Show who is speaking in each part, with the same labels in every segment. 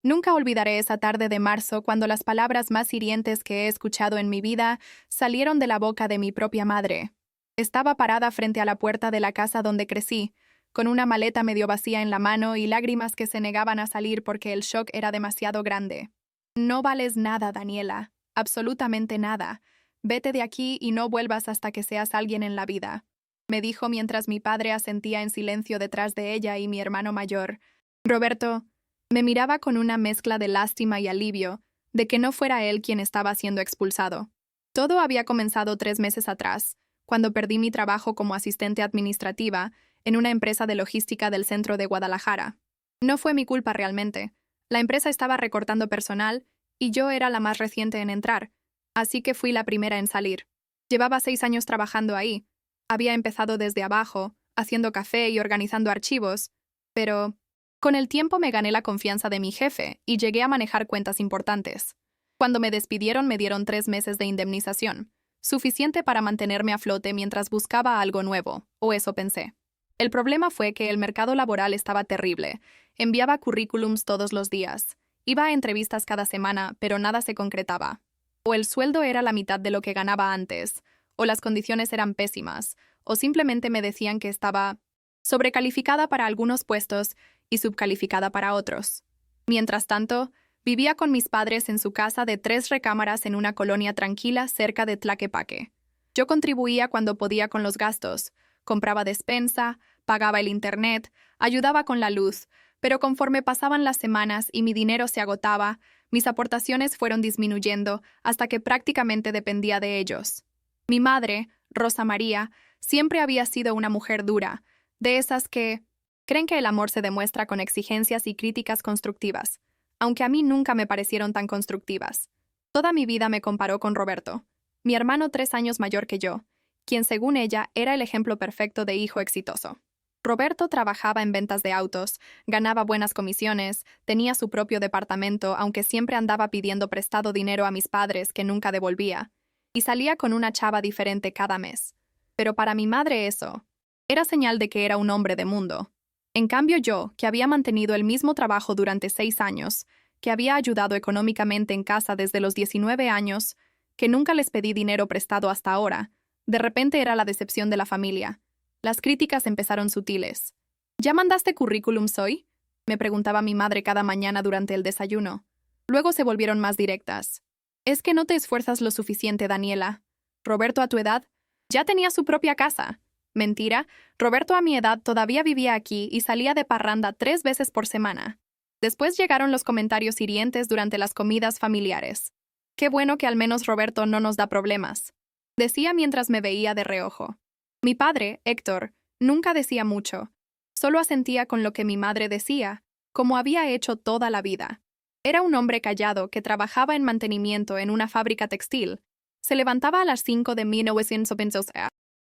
Speaker 1: Nunca olvidaré esa tarde de marzo cuando las palabras más hirientes que he escuchado en mi vida salieron de la boca de mi propia madre. Estaba parada frente a la puerta de la casa donde crecí, con una maleta medio vacía en la mano y lágrimas que se negaban a salir porque el shock era demasiado grande. No vales nada, Daniela, absolutamente nada. Vete de aquí y no vuelvas hasta que seas alguien en la vida, me dijo mientras mi padre asentía en silencio detrás de ella y mi hermano mayor. Roberto me miraba con una mezcla de lástima y alivio de que no fuera él quien estaba siendo expulsado. Todo había comenzado 3 meses atrás, cuando perdí mi trabajo como asistente administrativa en una empresa de logística del centro de Guadalajara. No fue mi culpa realmente. La empresa estaba recortando personal y yo era la más reciente en entrar, así que fui la primera en salir. Llevaba 6 años trabajando ahí. Había empezado desde abajo, haciendo café y organizando archivos, pero con el tiempo me gané la confianza de mi jefe y llegué a manejar cuentas importantes. Cuando me despidieron me dieron 3 meses de indemnización, suficiente para mantenerme a flote mientras buscaba algo nuevo, o eso pensé. El problema fue que el mercado laboral estaba terrible. Enviaba currículums todos los días. Iba a entrevistas cada semana, pero nada se concretaba. O el sueldo era la mitad de lo que ganaba antes, o las condiciones eran pésimas, o simplemente me decían que estaba sobrecalificada para algunos puestos y subcalificada para otros. Mientras tanto, vivía con mis padres en su casa de 3 recámaras en una colonia tranquila cerca de Tlaquepaque. Yo contribuía cuando podía con los gastos, compraba despensa, pagaba el internet, ayudaba con la luz, pero conforme pasaban las semanas y mi dinero se agotaba, mis aportaciones fueron disminuyendo hasta que prácticamente dependía de ellos. Mi madre, Rosa María, siempre había sido una mujer dura, de esas que creen que el amor se demuestra con exigencias y críticas constructivas, aunque a mí nunca me parecieron tan constructivas. Toda mi vida me comparó con Roberto, mi hermano 3 años mayor que yo, quien según ella era el ejemplo perfecto de hijo exitoso. Roberto trabajaba en ventas de autos, ganaba buenas comisiones, tenía su propio departamento, aunque siempre andaba pidiendo prestado dinero a mis padres que nunca devolvía, y salía con una chava diferente cada mes. Pero para mi madre eso era señal de que era un hombre de mundo. En cambio yo, que había mantenido el mismo trabajo durante 6 años, que había ayudado económicamente en casa desde los 19 años, que nunca les pedí dinero prestado hasta ahora, de repente era la decepción de la familia. Las críticas empezaron sutiles. ¿Ya mandaste currículums hoy?, me preguntaba mi madre cada mañana durante el desayuno. Luego se volvieron más directas. Es que no te esfuerzas lo suficiente, Daniela. Roberto a tu edad ya tenía su propia casa. Mentira, Roberto a mi edad todavía vivía aquí y salía de parranda 3 veces por semana. Después llegaron los comentarios hirientes durante las comidas familiares. Qué bueno que al menos Roberto no nos da problemas, decía mientras me veía de reojo. Mi padre, Héctor, nunca decía mucho. Solo asentía con lo que mi madre decía, como había hecho toda la vida. Era un hombre callado que trabajaba en mantenimiento en una fábrica textil. Se levantaba a las 5 de 1900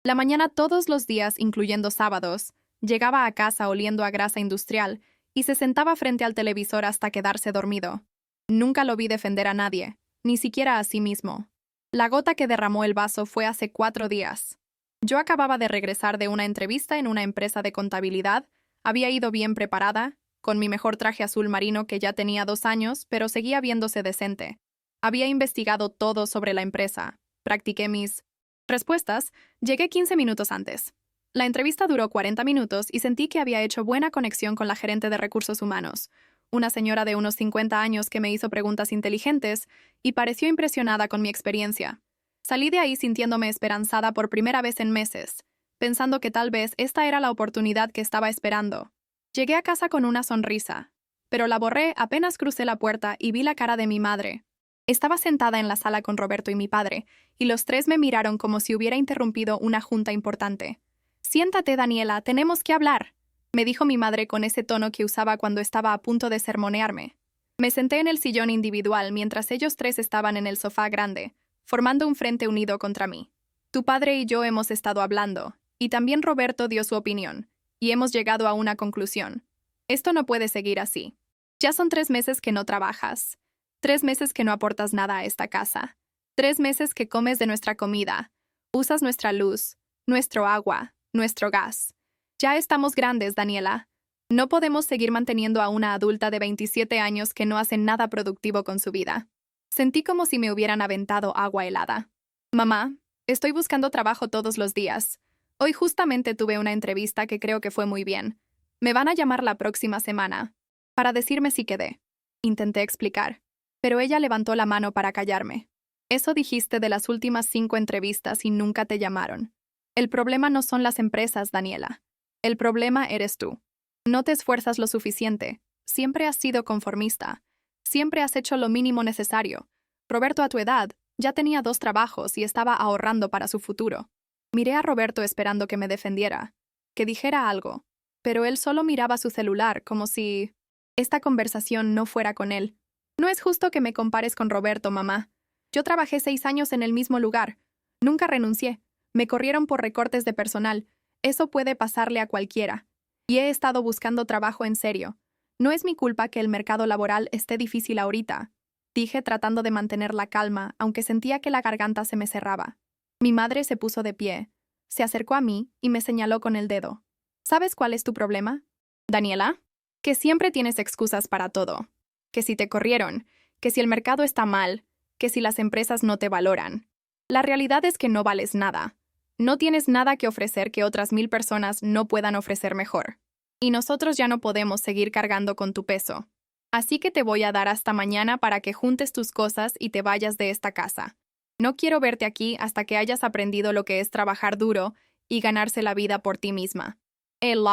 Speaker 1: la mañana todos los días, incluyendo sábados, llegaba a casa oliendo a grasa industrial y se sentaba frente al televisor hasta quedarse dormido. Nunca lo vi defender a nadie, ni siquiera a sí mismo. La gota que derramó el vaso fue hace 4 días. Yo acababa de regresar de una entrevista en una empresa de contabilidad, había ido bien preparada, con mi mejor traje azul marino que ya tenía 2 años, pero seguía viéndose decente. Había investigado todo sobre la empresa, practiqué mis respuestas, llegué 15 minutos antes. La entrevista duró 40 minutos y sentí que había hecho buena conexión con la gerente de recursos humanos, una señora de unos 50 años que me hizo preguntas inteligentes y pareció impresionada con mi experiencia. Salí de ahí sintiéndome esperanzada por primera vez en meses, pensando que tal vez esta era la oportunidad que estaba esperando. Llegué a casa con una sonrisa, pero la borré apenas crucé la puerta y vi la cara de mi madre. Estaba sentada en la sala con Roberto y mi padre, y los tres me miraron como si hubiera interrumpido una junta importante. «Siéntate, Daniela, tenemos que hablar», me dijo mi madre con ese tono que usaba cuando estaba a punto de sermonearme. Me senté en el sillón individual mientras ellos tres estaban en el sofá grande, formando un frente unido contra mí. Tu padre y yo hemos estado hablando, y también Roberto dio su opinión, y hemos llegado a una conclusión. Esto no puede seguir así. Ya son 3 meses que no trabajas. 3 meses que no aportas nada a esta casa. 3 meses que comes de nuestra comida. Usas nuestra luz, nuestro agua, nuestro gas. Ya estamos grandes, Daniela. No podemos seguir manteniendo a una adulta de 27 años que no hace nada productivo con su vida. Sentí como si me hubieran aventado agua helada. Mamá, estoy buscando trabajo todos los días. Hoy justamente tuve una entrevista que creo que fue muy bien. Me van a llamar la próxima semana para decirme si quedé. Intenté explicar, pero ella levantó la mano para callarme. Eso dijiste de las últimas 5 entrevistas y nunca te llamaron. El problema no son las empresas, Daniela. El problema eres tú. No te esfuerzas lo suficiente. Siempre has sido conformista. Siempre has hecho lo mínimo necesario. Roberto, a tu edad, ya tenía 2 trabajos y estaba ahorrando para su futuro. Miré a Roberto esperando que me defendiera, que dijera algo, pero él solo miraba su celular como si esta conversación no fuera con él. No es justo que me compares con Roberto, mamá. Yo trabajé 6 años en el mismo lugar. Nunca renuncié. Me corrieron por recortes de personal. Eso puede pasarle a cualquiera. Y he estado buscando trabajo en serio. No es mi culpa que el mercado laboral esté difícil ahorita, dije tratando de mantener la calma, aunque sentía que la garganta se me cerraba. Mi madre se puso de pie, se acercó a mí y me señaló con el dedo. ¿Sabes cuál es tu problema, Daniela? Que siempre tienes excusas para todo. Que si te corrieron, que si el mercado está mal, que si las empresas no te valoran. La realidad es que no vales nada. No tienes nada que ofrecer que otras 1000 personas no puedan ofrecer mejor. Y nosotros ya no podemos seguir cargando con tu peso. Así que te voy a dar hasta mañana para que juntes tus cosas y te vayas de esta casa. No quiero verte aquí hasta que hayas aprendido lo que es trabajar duro y ganarse la vida por ti misma. El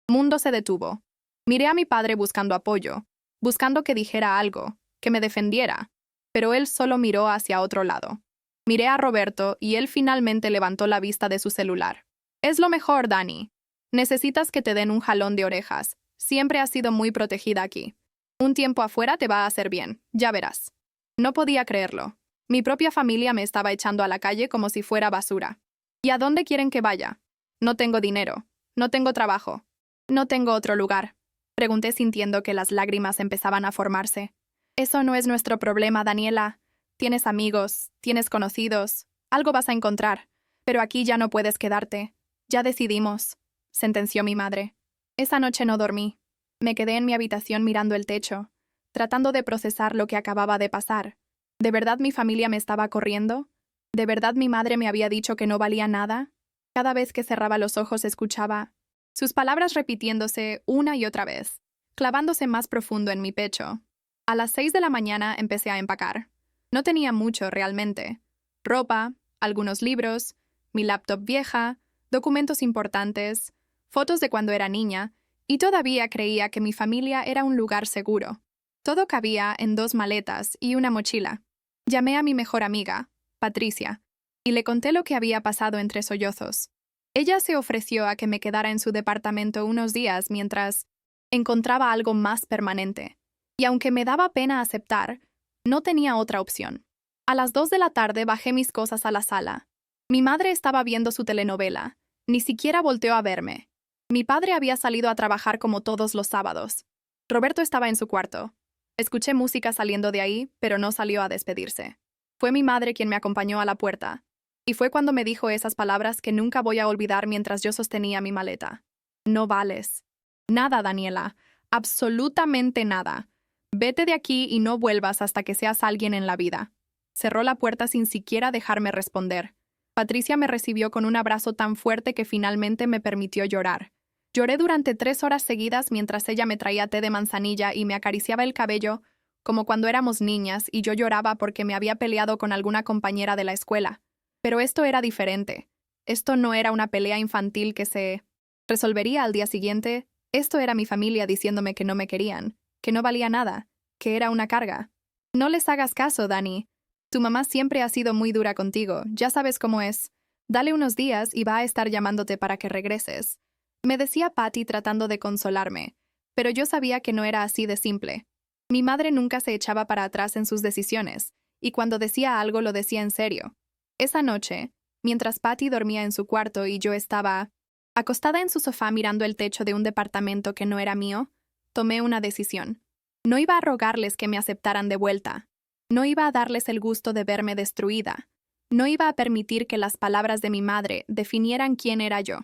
Speaker 1: mundo se detuvo. Miré a mi padre buscando apoyo, buscando que dijera algo, que me defendiera, pero él solo miró hacia otro lado. Miré a Roberto y él finalmente levantó la vista de su celular. Es lo mejor, Dani. Necesitas que te den un jalón de orejas. Siempre has sido muy protegida aquí. Un tiempo afuera te va a hacer bien, ya verás. No podía creerlo. Mi propia familia me estaba echando a la calle como si fuera basura. ¿Y a dónde quieren que vaya? No tengo dinero. No tengo trabajo. No tengo otro lugar. Pregunté sintiendo que las lágrimas empezaban a formarse. Eso no es nuestro problema, Daniela. Tienes amigos, tienes conocidos. Algo vas a encontrar. Pero aquí ya no puedes quedarte. Ya decidimos, sentenció mi madre. Esa noche no dormí. Me quedé en mi habitación mirando el techo, tratando de procesar lo que acababa de pasar. ¿De verdad mi familia me estaba corriendo? ¿De verdad mi madre me había dicho que no valía nada? Cada vez que cerraba los ojos escuchaba sus palabras repitiéndose una y otra vez, clavándose más profundo en mi pecho. A las 6 de la mañana empecé a empacar. No tenía mucho realmente. Ropa, algunos libros, mi laptop vieja, documentos importantes, fotos de cuando era niña, y todavía creía que mi familia era un lugar seguro. Todo cabía en 2 maletas y una mochila. Llamé a mi mejor amiga, Patricia, y le conté lo que había pasado entre sollozos. Ella se ofreció a que me quedara en su departamento unos días mientras encontraba algo más permanente. Y aunque me daba pena aceptar, no tenía otra opción. A las 2 de la tarde bajé mis cosas a la sala. Mi madre estaba viendo su telenovela. Ni siquiera volteó a verme. Mi padre había salido a trabajar como todos los sábados. Roberto estaba en su cuarto. Escuché música saliendo de ahí, pero no salió a despedirse. Fue mi madre quien me acompañó a la puerta. Y fue cuando me dijo esas palabras que nunca voy a olvidar mientras yo sostenía mi maleta. No vales. Nada, Daniela. Absolutamente nada. Vete de aquí y no vuelvas hasta que seas alguien en la vida. Cerró la puerta sin siquiera dejarme responder. Patricia me recibió con un abrazo tan fuerte que finalmente me permitió llorar. Lloré durante 3 horas seguidas mientras ella me traía té de manzanilla y me acariciaba el cabello, como cuando éramos niñas y yo lloraba porque me había peleado con alguna compañera de la escuela. Pero esto era diferente. Esto no era una pelea infantil que se resolvería al día siguiente. Esto era mi familia diciéndome que no me querían, que no valía nada, que era una carga. No les hagas caso, Dani. Tu mamá siempre ha sido muy dura contigo, ya sabes cómo es. Dale unos días y va a estar llamándote para que regreses. Me decía Patty tratando de consolarme, pero yo sabía que no era así de simple. Mi madre nunca se echaba para atrás en sus decisiones, y cuando decía algo lo decía en serio. Esa noche, mientras Patty dormía en su cuarto y yo estaba acostada en su sofá mirando el techo de un departamento que no era mío, tomé una decisión. No iba a rogarles que me aceptaran de vuelta. No iba a darles el gusto de verme destruida. No iba a permitir que las palabras de mi madre definieran quién era yo.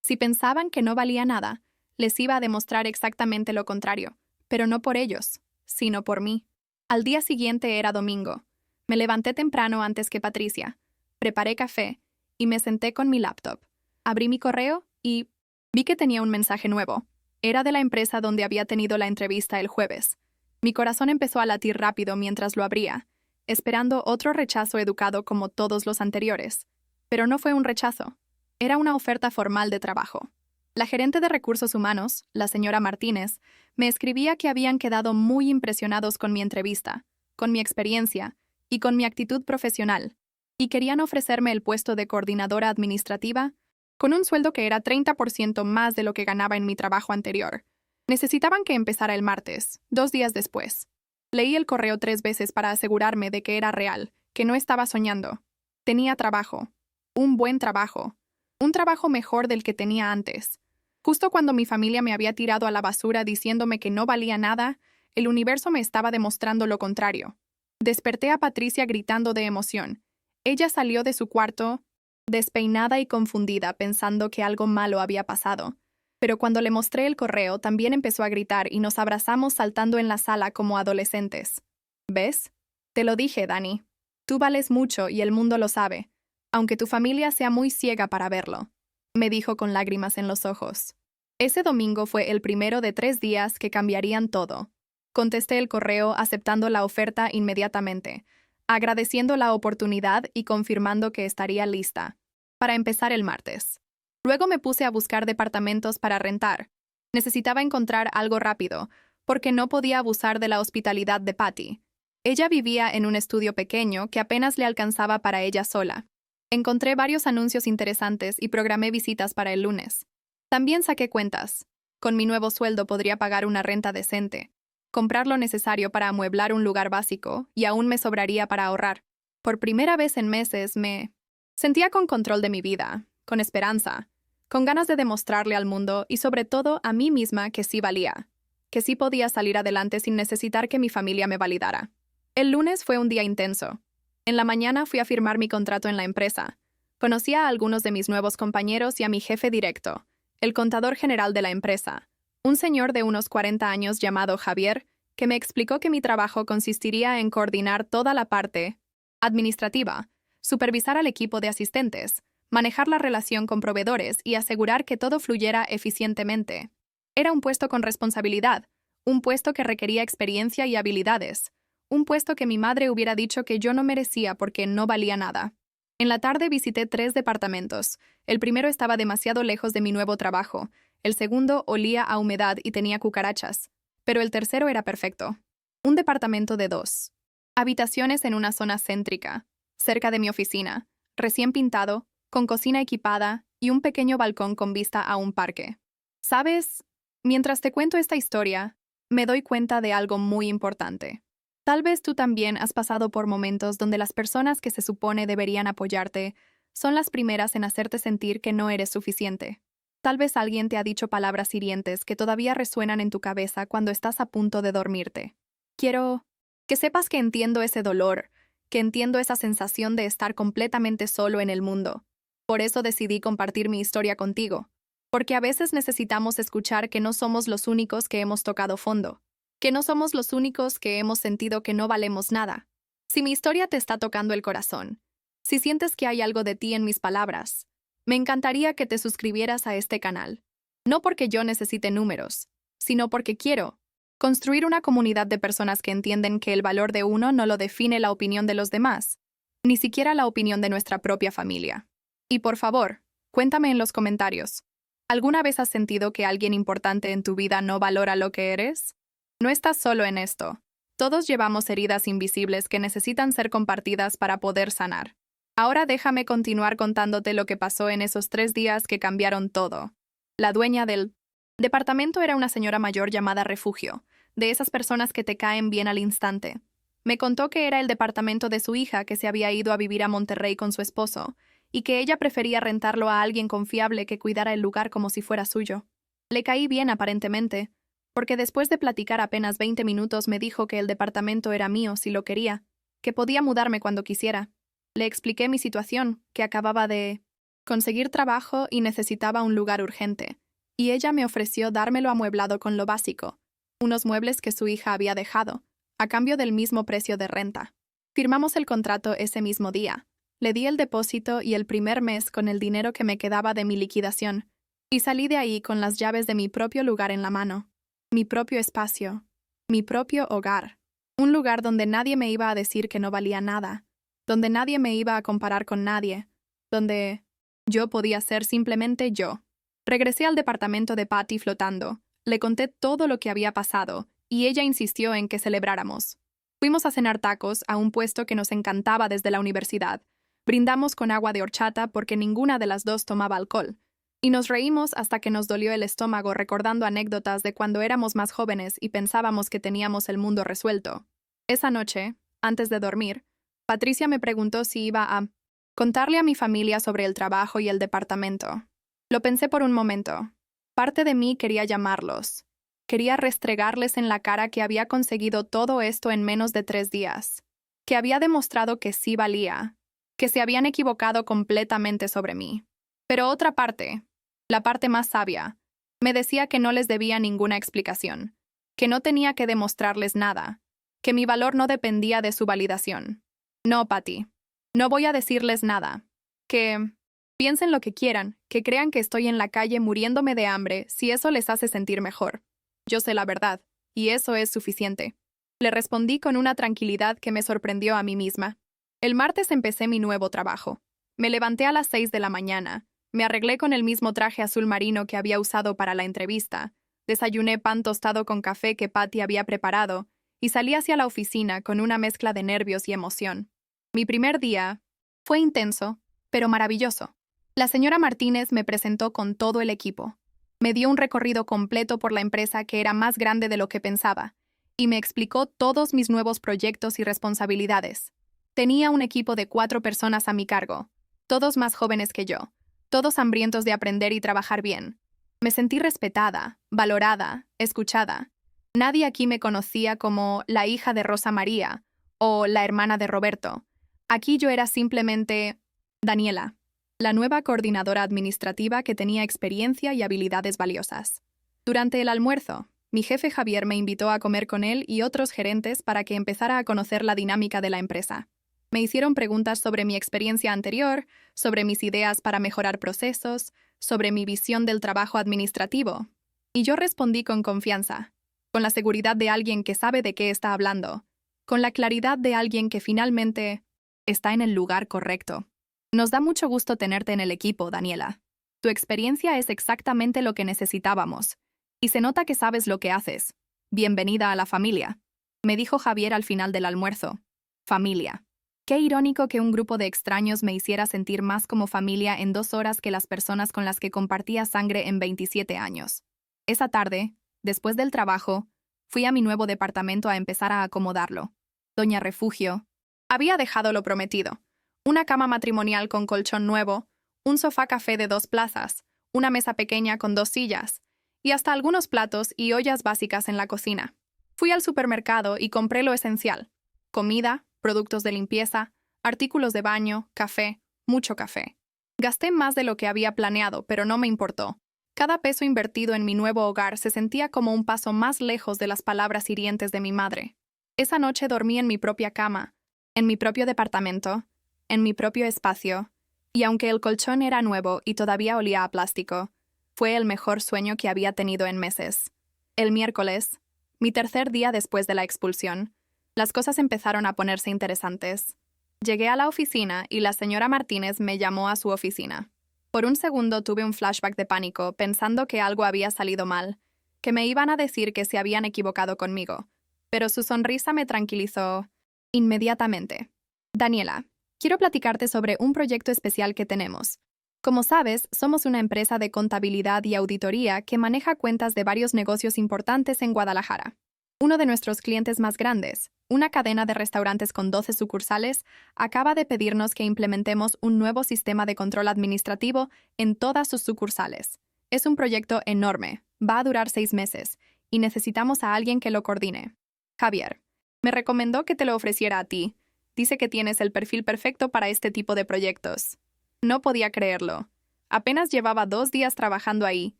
Speaker 1: Si pensaban que no valía nada, Les iba a demostrar exactamente lo contrario, pero no por ellos, sino por mí. Al día siguiente era domingo. Me levanté temprano antes que Patricia, preparé café y me senté con mi laptop. Abrí mi correo y vi que tenía un mensaje nuevo. Era de la empresa donde había tenido la entrevista el jueves. Mi corazón empezó a latir rápido mientras lo abría, esperando otro rechazo educado como todos los anteriores. Pero no fue un rechazo. Era una oferta formal de trabajo. La gerente de recursos humanos, la señora Martínez, me escribía que habían quedado muy impresionados con mi entrevista, con mi experiencia y con mi actitud profesional, y querían ofrecerme el puesto de coordinadora administrativa con un sueldo que era 30% más de lo que ganaba en mi trabajo anterior. Necesitaban que empezara el martes, 2 días después. Leí el correo 3 veces para asegurarme de que era real, que no estaba soñando. Tenía trabajo. Un buen trabajo. Un trabajo mejor del que tenía antes. Justo cuando mi familia me había tirado a la basura diciéndome que no valía nada, el universo me estaba demostrando lo contrario. Desperté a Patricia gritando de emoción. Ella salió de su cuarto, despeinada y confundida, pensando que algo malo había pasado. Pero cuando le mostré el correo, también empezó a gritar y nos abrazamos saltando en la sala como adolescentes. ¿Ves? Te lo dije, Dani. Tú vales mucho y el mundo lo sabe, aunque tu familia sea muy ciega para verlo, me dijo con lágrimas en los ojos. Ese domingo fue el primero de 3 días que cambiarían todo. Contesté el correo aceptando la oferta inmediatamente, agradeciendo la oportunidad y confirmando que estaría lista para empezar el martes. Luego me puse a buscar departamentos para rentar. Necesitaba encontrar algo rápido, porque no podía abusar de la hospitalidad de Patty. Ella vivía en un estudio pequeño que apenas le alcanzaba para ella sola. Encontré varios anuncios interesantes y programé visitas para el lunes. También saqué cuentas. Con mi nuevo sueldo podría pagar una renta decente, comprar lo necesario para amueblar un lugar básico y aún me sobraría para ahorrar. Por primera vez en meses me sentía con control de mi vida, con esperanza, con ganas de demostrarle al mundo y sobre todo a mí misma que sí valía, que sí podía salir adelante sin necesitar que mi familia me validara. El lunes fue un día intenso. En la mañana fui a firmar mi contrato en la empresa. Conocí a algunos de mis nuevos compañeros y a mi jefe directo, el contador general de la empresa, un señor de unos 40 años llamado Javier, que me explicó que mi trabajo consistiría en coordinar toda la parte administrativa, supervisar al equipo de asistentes, manejar la relación con proveedores y asegurar que todo fluyera eficientemente. Era un puesto con responsabilidad, un puesto que requería experiencia y habilidades, un puesto que mi madre hubiera dicho que yo no merecía porque no valía nada. En la tarde visité 3 departamentos. El primero estaba demasiado lejos de mi nuevo trabajo, el segundo olía a humedad y tenía cucarachas, pero el tercero era perfecto. Un departamento de 2 habitaciones en una zona céntrica, cerca de mi oficina, recién pintado, con cocina equipada y un pequeño balcón con vista a un parque. ¿Sabes? Mientras te cuento esta historia, me doy cuenta de algo muy importante. Tal vez tú también has pasado por momentos donde las personas que se supone deberían apoyarte son las primeras en hacerte sentir que no eres suficiente. Tal vez alguien te ha dicho palabras hirientes que todavía resuenan en tu cabeza cuando estás a punto de dormirte. Quiero que sepas que entiendo ese dolor, que entiendo esa sensación de estar completamente solo en el mundo. Por eso decidí compartir mi historia contigo, porque a veces necesitamos escuchar que no somos los únicos que hemos tocado fondo, que no somos los únicos que hemos sentido que no valemos nada. Si mi historia te está tocando el corazón, si sientes que hay algo de ti en mis palabras, me encantaría que te suscribieras a este canal. No porque yo necesite números, sino porque quiero construir una comunidad de personas que entienden que el valor de uno no lo define la opinión de los demás, ni siquiera la opinión de nuestra propia familia. Y por favor, cuéntame en los comentarios, ¿alguna vez has sentido que alguien importante en tu vida no valora lo que eres? No estás solo en esto. Todos llevamos heridas invisibles que necesitan ser compartidas para poder sanar. Ahora déjame continuar contándote lo que pasó en esos 3 días que cambiaron todo. La dueña del departamento era una señora mayor llamada Refugio, de esas personas que te caen bien al instante. Me contó que era el departamento de su hija que se había ido a vivir a Monterrey con su esposo, y que ella prefería rentarlo a alguien confiable que cuidara el lugar como si fuera suyo. Le caí bien aparentemente, porque después de platicar apenas 20 minutos me dijo que el departamento era mío si lo quería, que podía mudarme cuando quisiera. Le expliqué mi situación, que acababa de conseguir trabajo y necesitaba un lugar urgente, y ella me ofreció dármelo amueblado con lo básico, unos muebles que su hija había dejado, a cambio del mismo precio de renta. Firmamos el contrato ese mismo día. Le di el depósito y el primer mes con el dinero que me quedaba de mi liquidación, y salí de ahí con las llaves de mi propio lugar en la mano, mi propio espacio, mi propio hogar, un lugar donde nadie me iba a decir que no valía nada, donde nadie me iba a comparar con nadie, donde yo podía ser simplemente yo. Regresé al departamento de Patty flotando, le conté todo lo que había pasado, y ella insistió en que celebráramos. Fuimos a cenar tacos a un puesto que nos encantaba desde la universidad. Brindamos con agua de horchata porque ninguna de las dos tomaba alcohol. Y nos reímos hasta que nos dolió el estómago recordando anécdotas de cuando éramos más jóvenes y pensábamos que teníamos el mundo resuelto. Esa noche, antes de dormir, Patricia me preguntó si iba a contarle a mi familia sobre el trabajo y el departamento. Lo pensé por un momento. Parte de mí quería llamarlos. Quería restregarles en la cara que había conseguido todo esto en menos de 3 días, que había demostrado que sí valía, que se habían equivocado completamente sobre mí. Pero otra parte, la parte más sabia, me decía que no les debía ninguna explicación, que no tenía que demostrarles nada, que mi valor no dependía de su validación. No, Patty, no voy a decirles nada. Que piensen lo que quieran, que crean que estoy en la calle muriéndome de hambre si eso les hace sentir mejor. Yo sé la verdad, y eso es suficiente. Le respondí con una tranquilidad que me sorprendió a mí misma. El martes empecé mi nuevo trabajo. Me levanté a las 6 de la mañana. Me arreglé con el mismo traje azul marino que había usado para la entrevista. Desayuné pan tostado con café que Patty había preparado y salí hacia la oficina con una mezcla de nervios y emoción. Mi primer día fue intenso, pero maravilloso. La señora Martínez me presentó con todo el equipo. Me dio un recorrido completo por la empresa que era más grande de lo que pensaba, y me explicó todos mis nuevos proyectos y responsabilidades. Tenía un equipo de 4 personas a mi cargo, todos más jóvenes que yo, todos hambrientos de aprender y trabajar bien. Me sentí respetada, valorada, escuchada. Nadie aquí me conocía como la hija de Rosa María o la hermana de Roberto. Aquí yo era simplemente Daniela, la nueva coordinadora administrativa que tenía experiencia y habilidades valiosas. Durante el almuerzo, mi jefe Javier me invitó a comer con él y otros gerentes para que empezara a conocer la dinámica de la empresa. Me hicieron preguntas sobre mi experiencia anterior, sobre mis ideas para mejorar procesos, sobre mi visión del trabajo administrativo. Y yo respondí con confianza, con la seguridad de alguien que sabe de qué está hablando, con la claridad de alguien que finalmente está en el lugar correcto. Nos da mucho gusto tenerte en el equipo, Daniela. Tu experiencia es exactamente lo que necesitábamos, y se nota que sabes lo que haces. Bienvenida a la familia, me dijo Javier al final del almuerzo. Familia. Qué irónico que un grupo de extraños me hiciera sentir más como familia en 2 horas que las personas con las que compartía sangre en 27 años. Esa tarde, después del trabajo, fui a mi nuevo departamento a empezar a acomodarlo. Doña Refugio había dejado lo prometido. Una cama matrimonial con colchón nuevo, un sofá café de 2 plazas, una mesa pequeña con 2 sillas, y hasta algunos platos y ollas básicas en la cocina. Fui al supermercado y compré lo esencial: comida, productos de limpieza, artículos de baño, café, mucho café. Gasté más de lo que había planeado, pero no me importó. Cada peso invertido en mi nuevo hogar se sentía como un paso más lejos de las palabras hirientes de mi madre. Esa noche dormí en mi propia cama, en mi propio departamento, en mi propio espacio, y aunque el colchón era nuevo y todavía olía a plástico, fue el mejor sueño que había tenido en meses. El miércoles, mi tercer día después de la expulsión, las cosas empezaron a ponerse interesantes. Llegué a la oficina y la señora Martínez me llamó a su oficina. Por un segundo tuve un flashback de pánico pensando que algo había salido mal, que me iban a decir que se habían equivocado conmigo, pero su sonrisa me tranquilizó inmediatamente. Daniela, quiero platicarte sobre un proyecto especial que tenemos. Como sabes, somos una empresa de contabilidad y auditoría que maneja cuentas de varios negocios importantes en Guadalajara. Uno de nuestros clientes más grandes, una cadena de restaurantes con 12 sucursales, acaba de pedirnos que implementemos un nuevo sistema de control administrativo en todas sus sucursales. Es un proyecto enorme, va a durar 6 meses, y necesitamos a alguien que lo coordine. Javier, me recomendó que te lo ofreciera a ti. Dice que tienes el perfil perfecto para este tipo de proyectos. No podía creerlo. Apenas llevaba 2 días trabajando ahí,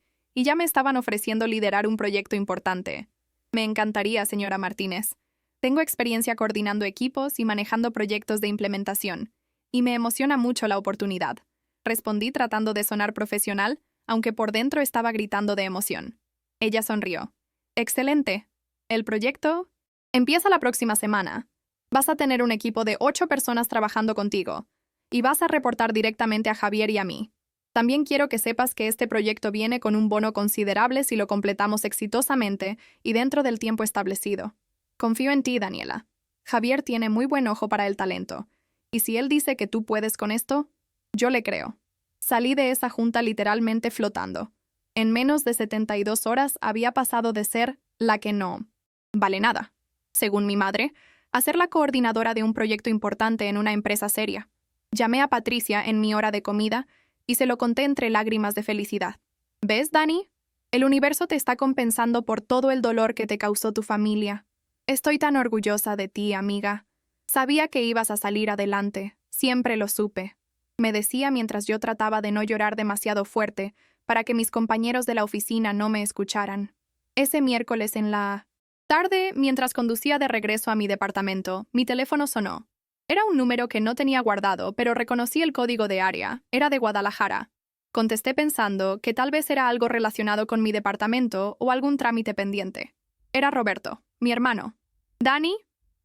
Speaker 1: y ya me estaban ofreciendo liderar un proyecto importante. Me encantaría, señora Martínez. Tengo experiencia coordinando equipos y manejando proyectos de implementación, y me emociona mucho la oportunidad. Respondí tratando de sonar profesional, aunque por dentro estaba gritando de emoción. Ella sonrió. Excelente. El proyecto empieza la próxima semana. Vas a tener un equipo de 8 personas trabajando contigo, y vas a reportar directamente a Javier y a mí. También quiero que sepas que este proyecto viene con un bono considerable si lo completamos exitosamente y dentro del tiempo establecido. Confío en ti, Daniela. Javier tiene muy buen ojo para el talento, y si él dice que tú puedes con esto, yo le creo. Salí de esa junta literalmente flotando. En menos de 72 horas había pasado de ser la que no vale nada, según mi madre, a ser la coordinadora de un proyecto importante en una empresa seria. Llamé a Patricia en mi hora de comida y se lo conté entre lágrimas de felicidad. ¿Ves, Dani? El universo te está compensando por todo el dolor que te causó tu familia. Estoy tan orgullosa de ti, amiga. Sabía que ibas a salir adelante, siempre lo supe. Me decía mientras yo trataba de no llorar demasiado fuerte para que mis compañeros de la oficina no me escucharan. Ese miércoles en la tarde, mientras conducía de regreso a mi departamento, mi teléfono sonó. Era un número que no tenía guardado, pero reconocí el código de área. Era de Guadalajara. Contesté pensando que tal vez era algo relacionado con mi departamento o algún trámite pendiente. Era Roberto, mi hermano. «Dani,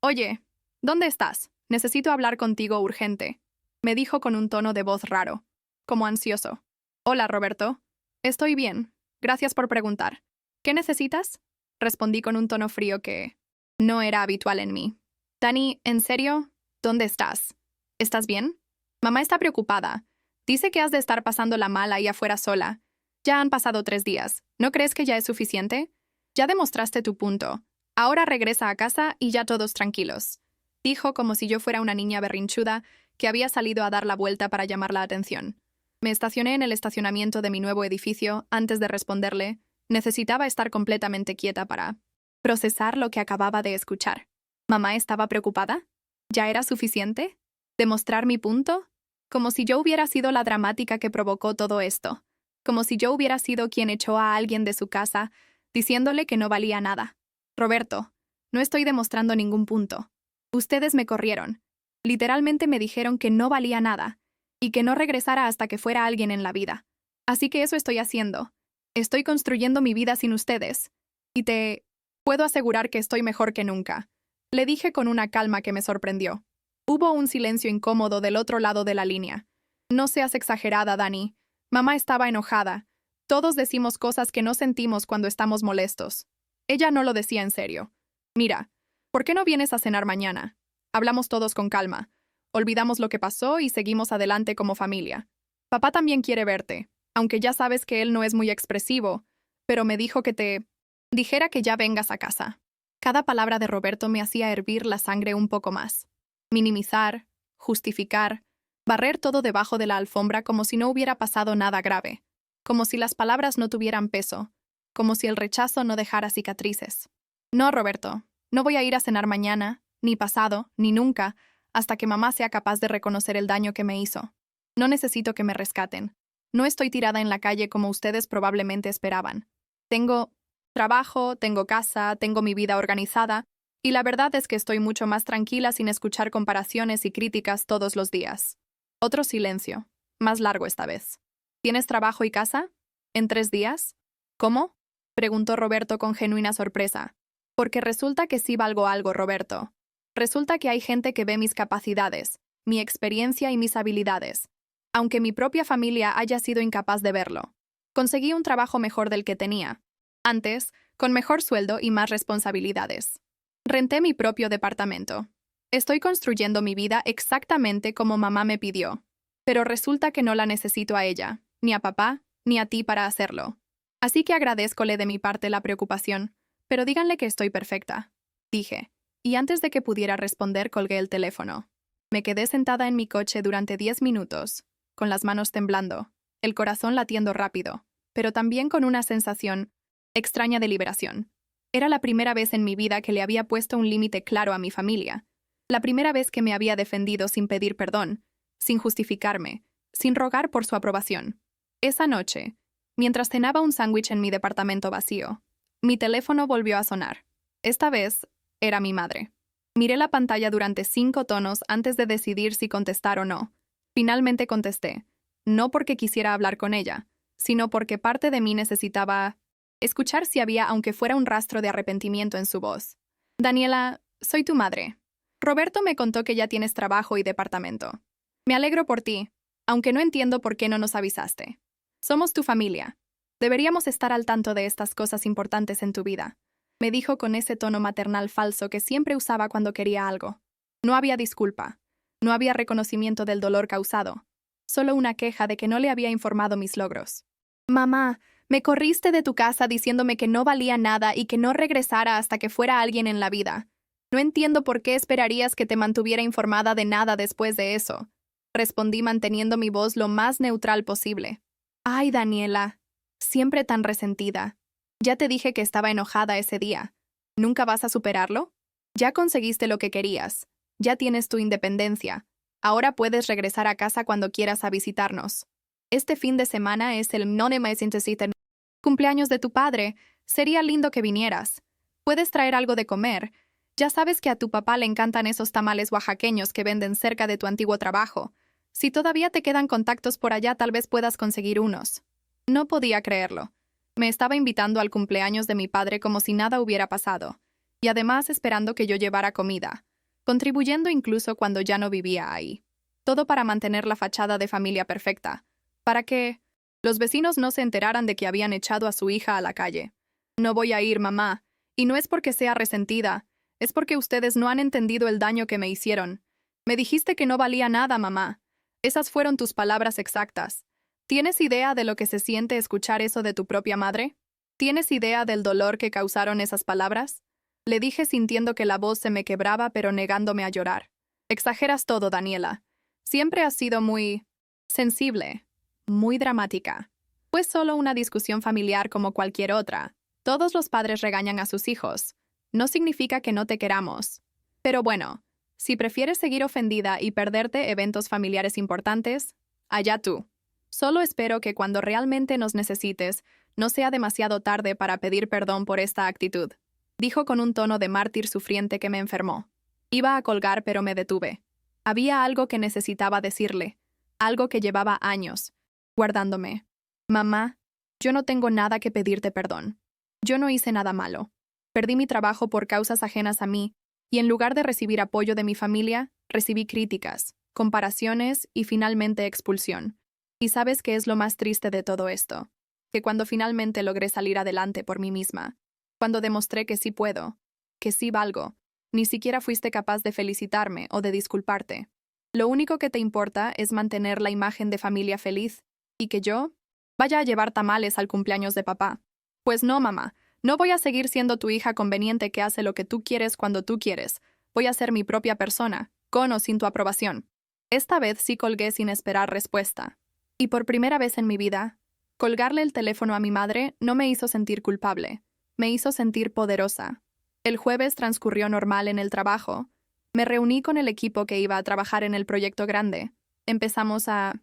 Speaker 1: oye, ¿dónde estás? Necesito hablar contigo urgente», me dijo con un tono de voz raro, como ansioso. «Hola, Roberto. Estoy bien. Gracias por preguntar. ¿Qué necesitas?», respondí con un tono frío que no era habitual en mí. «Dani, ¿en serio? ¿Dónde estás? ¿Estás bien? Mamá está preocupada. Dice que has de estar pasándola mal ahí afuera sola. Ya han pasado 3 días. ¿No crees que ya es suficiente? Ya demostraste tu punto. Ahora regresa a casa y ya todos tranquilos», dijo como si yo fuera una niña berrinchuda que había salido a dar la vuelta para llamar la atención. Me estacioné en el estacionamiento de mi nuevo edificio antes de responderle. Necesitaba estar completamente quieta para procesar lo que acababa de escuchar. ¿Mamá estaba preocupada? ¿Ya era suficiente? ¿Demostrar mi punto? Como si yo hubiera sido la dramática que provocó todo esto. Como si yo hubiera sido quien echó a alguien de su casa, diciéndole que no valía nada. «Roberto, no estoy demostrando ningún punto. Ustedes me corrieron. Literalmente me dijeron que no valía nada y que no regresara hasta que fuera alguien en la vida. Así que eso estoy haciendo. Estoy construyendo mi vida sin ustedes. Y te puedo asegurar que estoy mejor que nunca», le dije con una calma que me sorprendió. Hubo un silencio incómodo del otro lado de la línea. «No seas exagerada, Dani. Mamá estaba enojada. Todos decimos cosas que no sentimos cuando estamos molestos». Ella no lo decía en serio. «Mira, ¿por qué no vienes a cenar mañana? Hablamos todos con calma. Olvidamos lo que pasó y seguimos adelante como familia. Papá también quiere verte, aunque ya sabes que él no es muy expresivo, pero me dijo que te dijera que ya vengas a casa». Cada palabra de Roberto me hacía hervir la sangre un poco más. Minimizar, justificar, barrer todo debajo de la alfombra como si no hubiera pasado nada grave, como si las palabras no tuvieran peso, como si el rechazo no dejara cicatrices. «No, Roberto, no voy a ir a cenar mañana, ni pasado, ni nunca, hasta que mamá sea capaz de reconocer el daño que me hizo. No necesito que me rescaten. No estoy tirada en la calle como ustedes probablemente esperaban. Tengo trabajo, tengo casa, tengo mi vida organizada, y la verdad es que estoy mucho más tranquila sin escuchar comparaciones y críticas todos los días». Otro silencio, más largo esta vez. «¿Tienes trabajo y casa? ¿En 3 días? ¿Cómo?», preguntó Roberto con genuina sorpresa. «Porque resulta que sí valgo algo, Roberto. Resulta que hay gente que ve mis capacidades, mi experiencia y mis habilidades, aunque mi propia familia haya sido incapaz de verlo. Conseguí un trabajo mejor del que tenía. Antes, con mejor sueldo y más responsabilidades. Renté mi propio departamento. Estoy construyendo mi vida exactamente como mamá me pidió. Pero resulta que no la necesito a ella, ni a papá, ni a ti para hacerlo. Así que agradézcole de mi parte la preocupación, pero díganle que estoy perfecta», dije, y antes de que pudiera responder colgué el teléfono. Me quedé sentada en mi coche durante 10 minutos, con las manos temblando, el corazón latiendo rápido, pero también con una sensación extraña de liberación. Era la primera vez en mi vida que le había puesto un límite claro a mi familia, la primera vez que me había defendido sin pedir perdón, sin justificarme, sin rogar por su aprobación. Esa noche, mientras cenaba un sándwich en mi departamento vacío. Mi teléfono volvió a sonar. Esta vez era mi madre. Miré la pantalla durante 5 tonos antes de decidir si contestar o no. Finalmente contesté, no porque quisiera hablar con ella, sino porque parte de mí necesitaba escuchar si había aunque fuera un rastro de arrepentimiento en su voz. Daniela, soy tu madre. Roberto me contó que ya tienes trabajo y departamento. Me alegro por ti, aunque no entiendo por qué no nos avisaste. Somos tu familia. Deberíamos estar al tanto de estas cosas importantes en tu vida, me dijo con ese tono maternal falso que siempre usaba cuando quería algo. No había disculpa. No había reconocimiento del dolor causado. Solo una queja de que no le había informado mis logros. Mamá, me corriste de tu casa diciéndome que no valía nada y que no regresara hasta que fuera alguien en la vida. No entiendo por qué esperarías que te mantuviera informada de nada después de eso. Respondí manteniendo mi voz lo más neutral posible. Ay, Daniela, siempre tan resentida. Ya te dije que estaba enojada ese día. ¿Nunca vas a superarlo? Ya conseguiste lo que querías. Ya tienes tu independencia. Ahora puedes regresar a casa cuando quieras a visitarnos. Este fin de semana es el cumpleaños de tu padre. Sería lindo que vinieras. Puedes traer algo de comer. Ya sabes que a tu papá le encantan esos tamales oaxaqueños que venden cerca de tu antiguo trabajo. Si todavía te quedan contactos por allá, tal vez puedas conseguir unos. No podía creerlo. Me estaba invitando al cumpleaños de mi padre como si nada hubiera pasado, y además esperando que yo llevara comida, contribuyendo incluso cuando ya no vivía ahí. Todo para mantener la fachada de familia perfecta, para que los vecinos no se enteraran de que habían echado a su hija a la calle. No voy a ir, mamá, y no es porque sea resentida, es porque ustedes no han entendido el daño que me hicieron. Me dijiste que no valía nada, mamá. Esas fueron tus palabras exactas. ¿Tienes idea de lo que se siente escuchar eso de tu propia madre? ¿Tienes idea del dolor que causaron esas palabras? Le dije sintiendo que la voz se me quebraba pero negándome a llorar. Exageras todo, Daniela. Siempre has sido muy sensible, muy dramática. Fue solo una discusión familiar como cualquier otra. Todos los padres regañan a sus hijos. No significa que no te queramos. Pero bueno, si prefieres seguir ofendida y perderte eventos familiares importantes, allá tú. Solo espero que cuando realmente nos necesites, no sea demasiado tarde para pedir perdón por esta actitud, dijo con un tono de mártir sufriente que me enfermó. Iba a colgar, pero me detuve. Había algo que necesitaba decirle, algo que llevaba años, guardándome. Mamá, yo no tengo nada que pedirte perdón. Yo no hice nada malo. Perdí mi trabajo por causas ajenas a mí, y en lugar de recibir apoyo de mi familia, recibí críticas, comparaciones y finalmente expulsión. ¿Y sabes qué es lo más triste de todo esto? Que cuando finalmente logré salir adelante por mí misma, cuando demostré que sí puedo, que sí valgo, ni siquiera fuiste capaz de felicitarme o de disculparte. Lo único que te importa es mantener la imagen de familia feliz y que yo vaya a llevar tamales al cumpleaños de papá. Pues no, mamá, no voy a seguir siendo tu hija conveniente que hace lo que tú quieres cuando tú quieres. Voy a ser mi propia persona, con o sin tu aprobación. Esta vez sí colgué sin esperar respuesta. Y por primera vez en mi vida, colgarle el teléfono a mi madre no me hizo sentir culpable, me hizo sentir poderosa. El jueves transcurrió normal en el trabajo. Me reuní con el equipo que iba a trabajar en el proyecto grande. Empezamos a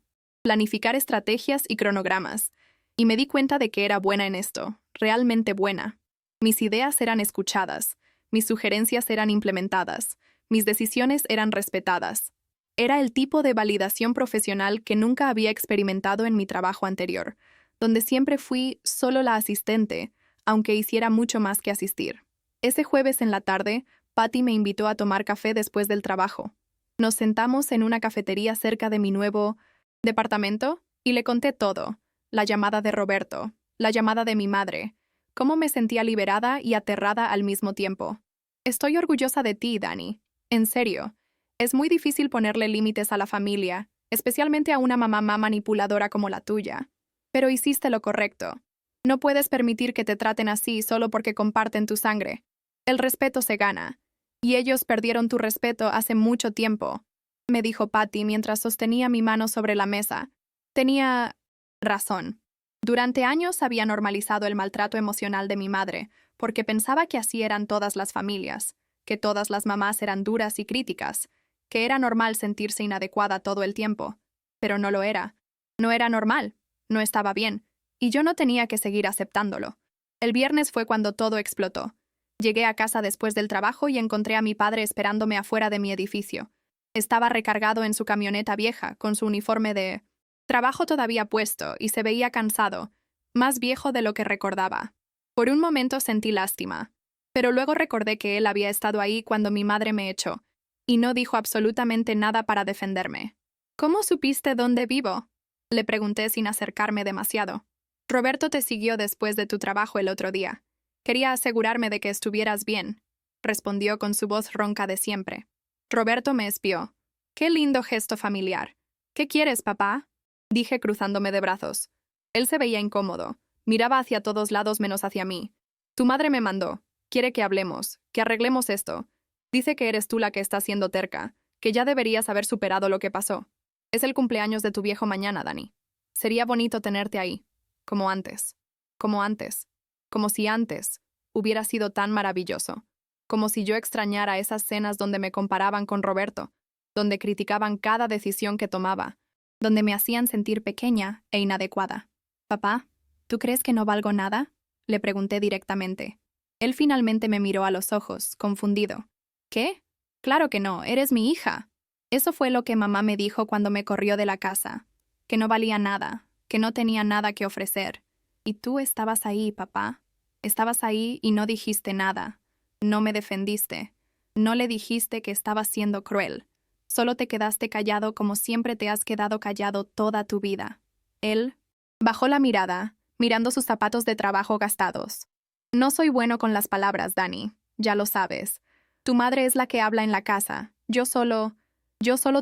Speaker 1: planificar estrategias y cronogramas, y me di cuenta de que era buena en esto, realmente buena. Mis ideas eran escuchadas, mis sugerencias eran implementadas, mis decisiones eran respetadas. Era el tipo de validación profesional que nunca había experimentado en mi trabajo anterior, donde siempre fui solo la asistente, aunque hiciera mucho más que asistir. Ese jueves en la tarde, Patty me invitó a tomar café después del trabajo. Nos sentamos en una cafetería cerca de mi nuevo departamento y le conté todo, la llamada de Roberto, la llamada de mi madre, cómo me sentía liberada y aterrada al mismo tiempo. Estoy orgullosa de ti, Dani. En serio. Es muy difícil ponerle límites a la familia, especialmente a una mamá manipuladora como la tuya. Pero hiciste lo correcto. No puedes permitir que te traten así solo porque comparten tu sangre. El respeto se gana. Y ellos perdieron tu respeto hace mucho tiempo, me dijo Patty mientras sostenía mi mano sobre la mesa. Tenía razón. Durante años había normalizado el maltrato emocional de mi madre, porque pensaba que así eran todas las familias, que todas las mamás eran duras y críticas, que era normal sentirse inadecuada todo el tiempo. Pero no lo era. No era normal. No estaba bien. y yo no tenía que seguir aceptándolo. El viernes fue cuando todo explotó. Llegué a casa después del trabajo y encontré a mi padre esperándome afuera de mi edificio. Estaba recargado en su camioneta vieja, con su uniforme de trabajo todavía puesto, y se veía cansado, más viejo de lo que recordaba. Por un momento sentí lástima, pero luego recordé que él había estado ahí cuando mi madre me echó, y no dijo absolutamente nada para defenderme. ¿Cómo supiste dónde vivo?, le pregunté sin acercarme demasiado. Roberto te siguió después de tu trabajo el otro día. Quería asegurarme de que estuvieras bien, respondió con su voz ronca de siempre. Roberto me espió. Qué lindo gesto familiar. ¿Qué quieres, papá?, dije cruzándome de brazos. Él se veía incómodo. Miraba hacia todos lados menos hacia mí. Tu madre me mandó. Quiere que hablemos, que arreglemos esto. Dice que eres tú la que está siendo terca, que ya deberías haber superado lo que pasó. Es el cumpleaños de tu viejo mañana, Dani. Sería bonito tenerte ahí, como antes. Como antes. Como si antes hubiera sido tan maravilloso. Como si yo extrañara esas cenas donde me comparaban con Roberto, donde criticaban cada decisión que tomaba, donde me hacían sentir pequeña e inadecuada. Papá, ¿tú crees que no valgo nada?, le pregunté directamente. Él finalmente me miró a los ojos, confundido. ¿Qué? Claro que no, eres mi hija. Eso fue lo que mamá me dijo cuando me corrió de la casa, que no valía nada, que no tenía nada que ofrecer. Y tú estabas ahí, papá. Estabas ahí y no dijiste nada. No me defendiste. No le dijiste que estabas siendo cruel. Solo te quedaste callado como siempre te has quedado callado toda tu vida. Él bajó la mirada, mirando sus zapatos de trabajo gastados. No soy bueno con las palabras, Dani. Ya lo sabes. Tu madre es la que habla en la casa. Yo solo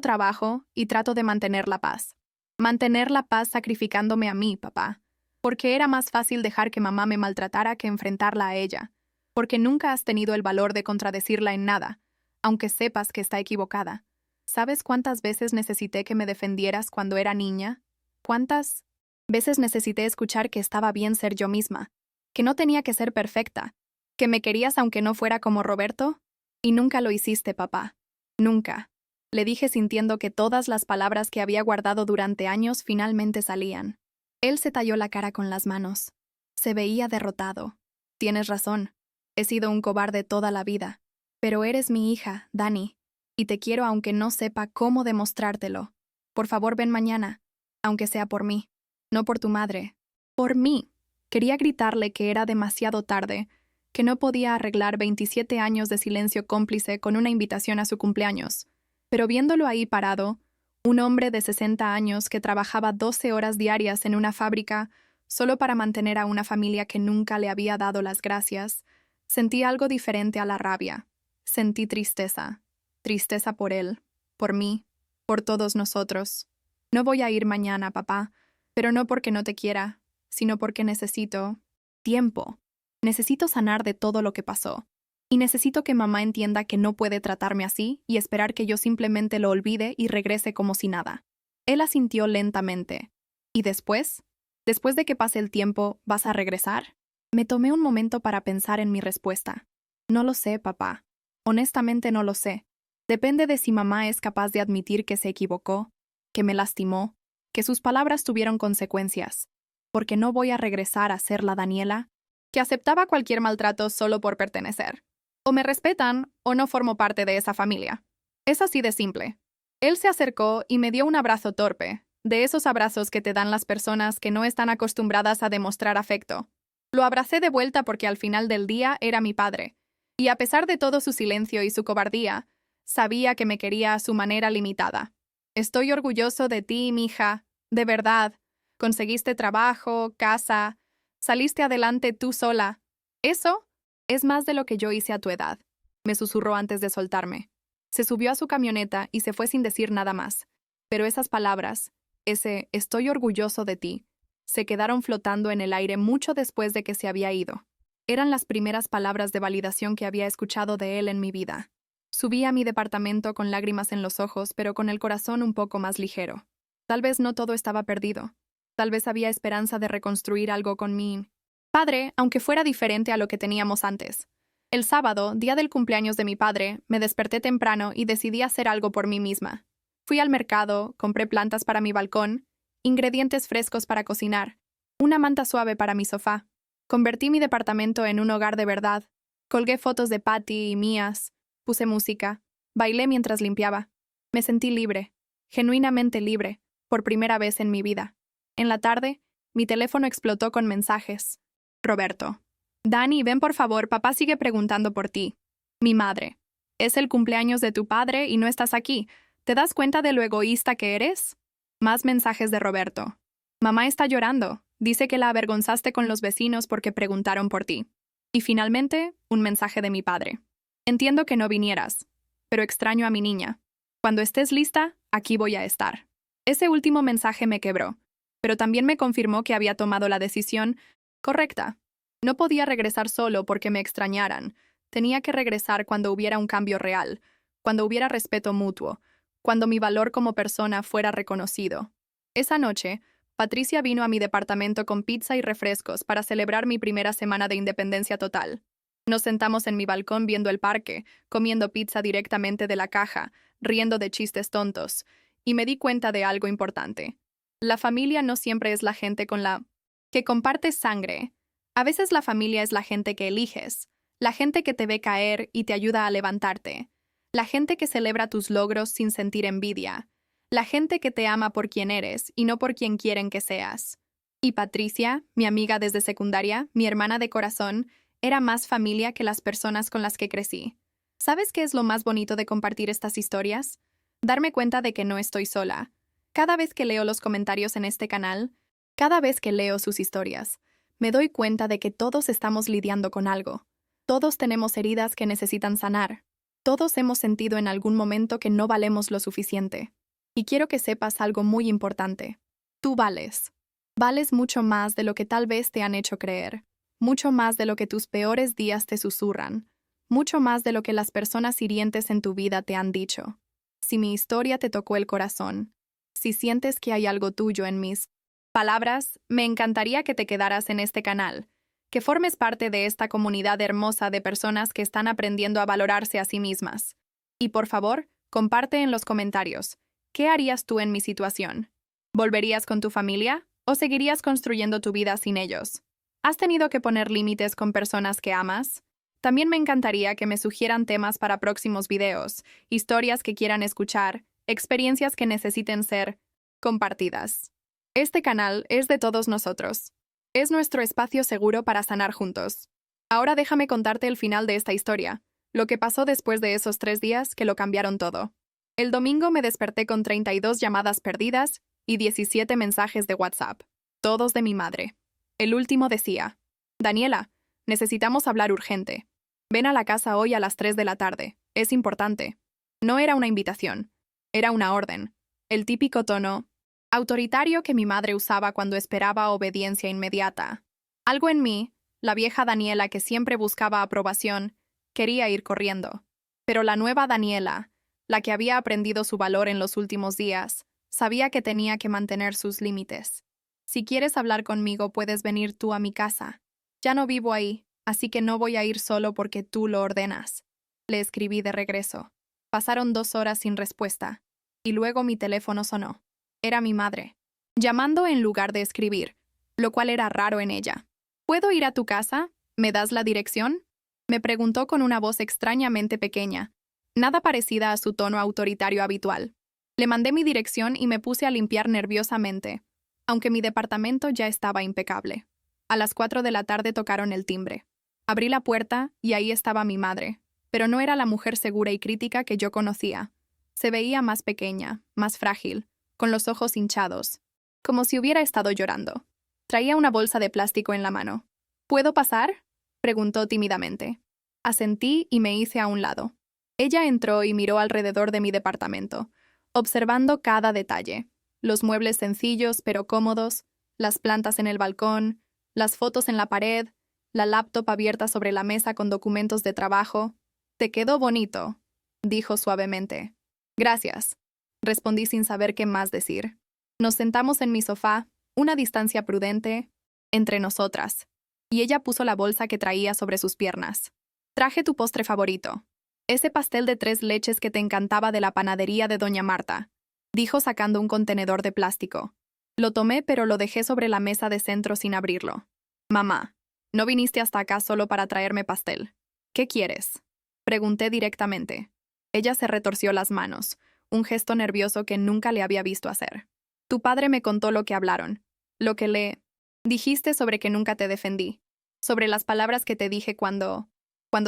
Speaker 1: trabajo y trato de mantener la paz. Mantener la paz sacrificándome a mí, papá. Porque era más fácil dejar que mamá me maltratara que enfrentarla a ella. Porque nunca has tenido el valor de contradecirla en nada, aunque sepas que está equivocada. ¿Sabes cuántas veces necesité que me defendieras cuando era niña? ¿Cuántas veces necesité escuchar que estaba bien ser yo misma? Que no tenía que ser perfecta. Que me querías aunque no fuera como Roberto. Y nunca lo hiciste, papá. Nunca. Le dije sintiendo que todas las palabras que había guardado durante años finalmente salían. Él se talló la cara con las manos. Se veía derrotado. Tienes razón. He sido un cobarde toda la vida. Pero eres mi hija, Dani. Y te quiero aunque no sepa cómo demostrártelo. Por favor, ven mañana. Aunque sea por mí. No por tu madre. Por mí. Quería gritarle que era demasiado tarde, que no podía arreglar 27 años de silencio cómplice con una invitación a su cumpleaños. Pero viéndolo ahí parado, un hombre de 60 años que trabajaba 12 horas diarias en una fábrica solo para mantener a una familia que nunca le había dado las gracias, sentí algo diferente a la rabia. Sentí tristeza. Tristeza por él, por mí, por todos nosotros. No voy a ir mañana, papá, pero no porque no te quiera, sino porque necesito tiempo. Necesito sanar de todo lo que pasó. Y necesito que mamá entienda que no puede tratarme así y esperar que yo simplemente lo olvide y regrese como si nada. Él asintió lentamente. ¿Y después? ¿Después de que pase el tiempo, vas a regresar? Me tomé un momento para pensar en mi respuesta. No lo sé, papá. Honestamente no lo sé. Depende de si mamá es capaz de admitir que se equivocó, que me lastimó, que sus palabras tuvieron consecuencias. Porque no voy a regresar a ser la Daniela que aceptaba cualquier maltrato solo por pertenecer. O me respetan o no formo parte de esa familia. Es así de simple. Él se acercó y me dio un abrazo torpe, de esos abrazos que te dan las personas que no están acostumbradas a demostrar afecto. Lo abracé de vuelta porque al final del día era mi padre, y a pesar de todo su silencio y su cobardía, sabía que me quería a su manera limitada. Estoy orgulloso de ti, mija, de verdad. Conseguiste trabajo, casa, saliste adelante tú sola. Eso es más de lo que yo hice a tu edad, me susurró antes de soltarme. Se subió a su camioneta y se fue sin decir nada más. Pero esas palabras, ese estoy orgulloso de ti, se quedaron flotando en el aire mucho después de que se había ido. Eran las primeras palabras de validación que había escuchado de él en mi vida. Subí a mi departamento con lágrimas en los ojos, pero con el corazón un poco más ligero. Tal vez no todo estaba perdido. Tal vez había esperanza de reconstruir algo con mi padre, aunque fuera diferente a lo que teníamos antes. El sábado, día del cumpleaños de mi padre, me desperté temprano y decidí hacer algo por mí misma. Fui al mercado, compré plantas para mi balcón, ingredientes frescos para cocinar, Una manta suave para mi sofá. Convertí mi departamento en un hogar de verdad. Colgué fotos de Patty y mías. Puse música. Bailé mientras limpiaba. Me sentí libre. Genuinamente libre. Por primera vez en mi vida. En la tarde, mi teléfono explotó con mensajes. Roberto. Dani, ven por favor, papá sigue preguntando por ti. Mi madre. Es el cumpleaños de tu padre y no estás aquí. ¿Te das cuenta de lo egoísta que eres? Más mensajes de Roberto. Mamá está llorando. Dice que la avergonzaste con los vecinos porque preguntaron por ti. Y finalmente, un mensaje de mi padre. Entiendo que no vinieras, pero extraño a mi niña. Cuando estés lista, aquí voy a estar. Ese último mensaje me quebró, pero también me confirmó que había tomado la decisión correcta. No podía regresar solo porque me extrañaran. Tenía que regresar cuando hubiera un cambio real, cuando hubiera respeto mutuo, cuando mi valor como persona fuera reconocido. Esa noche, Patricia vino a mi departamento con pizza y refrescos para celebrar mi primera semana de independencia total. Nos sentamos en mi balcón viendo el parque, comiendo pizza directamente de la caja, riendo de chistes tontos, y me di cuenta de algo importante. La familia no siempre es la gente con la que compartes sangre. A veces la familia es la gente que eliges, la gente que te ve caer y te ayuda a levantarte, la gente que celebra tus logros sin sentir envidia, la gente que te ama por quien eres y no por quien quieren que seas. Y Patricia, mi amiga desde secundaria, mi hermana de corazón, era más familia que las personas con las que crecí. ¿Sabes qué es lo más bonito de compartir estas historias? Darme cuenta de que no estoy sola. Cada vez que leo los comentarios en este canal, cada vez que leo sus historias, me doy cuenta de que todos estamos lidiando con algo. Todos tenemos heridas que necesitan sanar. Todos hemos sentido en algún momento que no valemos lo suficiente. Y quiero que sepas algo muy importante. Tú vales. Vales mucho más de lo que tal vez te han hecho creer. Mucho más de lo que tus peores días te susurran. Mucho más de lo que las personas hirientes en tu vida te han dicho. Si mi historia te tocó el corazón, si sientes que hay algo tuyo en mis palabras, me encantaría que te quedaras en este canal, que formes parte de esta comunidad hermosa de personas que están aprendiendo a valorarse a sí mismas. Y por favor, comparte en los comentarios. ¿Qué harías tú en mi situación? ¿Volverías con tu familia o seguirías construyendo tu vida sin ellos? ¿Has tenido que poner límites con personas que amas? También me encantaría que me sugieran temas para próximos videos, historias que quieran escuchar, experiencias que necesiten ser compartidas. Este canal es de todos nosotros. Es nuestro espacio seguro para sanar juntos. Ahora déjame contarte el final de esta historia, lo que pasó después de esos 3 días que lo cambiaron todo. El domingo me desperté con 32 llamadas perdidas y 17 mensajes de WhatsApp, todos de mi madre. El último decía: Daniela, necesitamos hablar urgente. Ven a la casa hoy a las 3 de la tarde, es importante. No era una invitación, era una orden. El típico tono autoritario que mi madre usaba cuando esperaba obediencia inmediata. Algo en mí, la vieja Daniela que siempre buscaba aprobación, quería ir corriendo. Pero la nueva Daniela, la que había aprendido su valor en los últimos días, sabía que tenía que mantener sus límites. Si quieres hablar conmigo, puedes venir tú a mi casa. Ya no vivo ahí, así que no voy a ir solo porque tú lo ordenas. Le escribí de regreso. Pasaron 2 horas sin respuesta, y luego mi teléfono sonó. Era mi madre, llamando en lugar de escribir, lo cual era raro en ella. ¿Puedo ir a tu casa? ¿Me das la dirección? Me preguntó con una voz extrañamente pequeña, nada parecida a su tono autoritario habitual. Le mandé mi dirección y me puse a limpiar nerviosamente, aunque mi departamento ya estaba impecable. A las 4 de la tarde tocaron el timbre. Abrí la puerta y ahí estaba mi madre, pero no era la mujer segura y crítica que yo conocía. Se veía más pequeña, más frágil, con los ojos hinchados, como si hubiera estado llorando. Traía una bolsa de plástico en la mano. ¿Puedo pasar?, preguntó tímidamente. Asentí y me hice a un lado. Ella entró y miró alrededor de mi departamento, observando cada detalle. Los muebles sencillos pero cómodos, las plantas en el balcón, las fotos en la pared, la laptop abierta sobre la mesa con documentos de trabajo. «Te quedó bonito», dijo suavemente. «Gracias», respondí sin saber qué más decir. Nos sentamos en mi sofá, una distancia prudente, entre nosotras, y ella puso la bolsa que traía sobre sus piernas. «Traje tu postre favorito. Ese pastel de 3 leches que te encantaba de la panadería de Doña Marta», dijo sacando un contenedor de plástico. Lo tomé, pero lo dejé sobre la mesa de centro sin abrirlo. Mamá, ¿no viniste hasta acá solo para traerme pastel? ¿Qué quieres? Pregunté directamente. Ella se retorció las manos, un gesto nervioso que nunca le había visto hacer. Tu padre me contó lo que hablaron, lo que le dijiste sobre que nunca te defendí, sobre las palabras que te dije cuando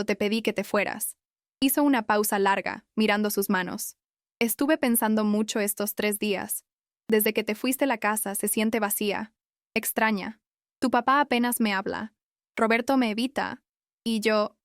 Speaker 1: te pedí que te fueras. Hizo una pausa larga, mirando sus manos. Estuve pensando mucho estos 3 días. Desde que te fuiste la casa se siente vacía, extraña. Tu papá apenas me habla. Roberto me evita. Y yo